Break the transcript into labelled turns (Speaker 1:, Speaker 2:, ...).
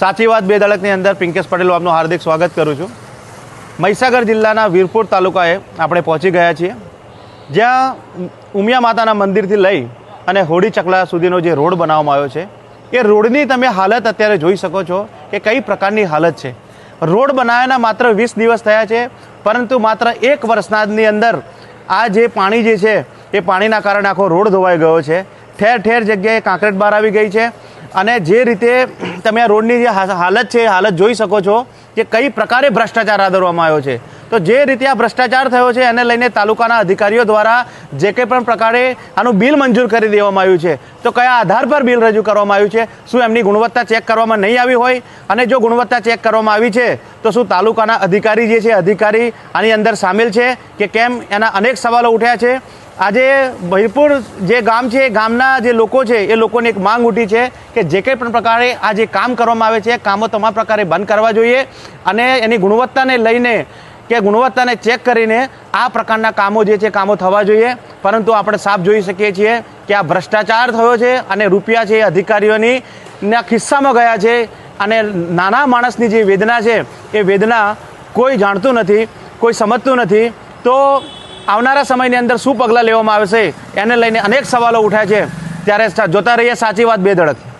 Speaker 1: સાચી વાત બે ધડકની અંદર પિંકેશ પટેલ આપનું હાર્દિક સ્વાગત કરું છું। મહીસાગર જિલ્લાના વીરપુર તાલુકાએ આપણે પહોંચી ગયા છીએ, જ્યાં ઉમિયા માતાના મંદિરથી લઈ અને હોડી ચકલા સુધીનો જે રોડ બનાવવામાં આવ્યો છે, એ રોડની તમે હાલત અત્યારે જોઈ શકો છો કે કઈ પ્રકારની હાલત છે। રોડ બનાવ્યાના માત્ર 20 દિવસ થયા છે, પરંતુ માત્ર 1 વર્ષની અંદર આ જે પાણી જે છે એ પાણીના કારણે આખો રોડ ધોવાઈ ગયો છે। ઠેર ઠેર જગ્યાએ કાંકરેટ બહાર આવી ગઈ છે અને જે રીતે તમે આ રોડની જે હાલત છે એ હાલત જોઈ શકો છો કે કઈ પ્રકારે ભ્રષ્ટાચાર આદરવામાં આવ્યો છે। તો જે રીતે આ ભ્રષ્ટાચાર થયો છે એને લઈને તાલુકાના અધિકારીઓ દ્વારા જે કંઈ પણ પ્રકારે આનું બિલ મંજૂર કરી દેવામાં આવ્યું છે, તો કયા આધાર પર બિલ રજૂ કરવામાં આવ્યું છે? શું એમની ગુણવત્તા ચેક કરવામાં નહીં આવી હોય? અને જો ગુણવત્તા ચેક કરવામાં આવી છે તો શું તાલુકાના અધિકારી જે છે અધિકારી આની અંદર સામેલ છે કે કેમ? એના અનેક સવાલો ઉઠ્યા છે। આજે વીરપુર જે ગામ છે, ગામના જે લોકો છે એ લોકોની એક માંગ ઉઠી છે કે જે કંઈ પણ પ્રકારે આ જે કામ કરવામાં આવે છે કામો તમામ પ્રકારે બંધ કરવા જોઈએ અને એની ગુણવત્તાને લઈને કે ગુણવત્તાને ચેક કરીને આ પ્રકારના કામો જે છે કામો થવા જોઈએ। પરંતુ આપણે સાફ જોઈ શકીએ છીએ કે આ ભ્રષ્ટાચાર થયો છે અને રૂપિયા છે એ અધિકારીઓની ખિસ્સામાં ગયા છે અને નાના માણસની જે વેદના છે એ વેદના કોઈ જાણતું નથી, કોઈ સમજતું નથી। તો આવનારા સમયની અંદર શું પગલાં લેવામાં આવશે એને લઈને અનેક સવાલો ઉઠ્યા છે। ત્યારે જોતા રહીએ સાચી વાત બે ધડક।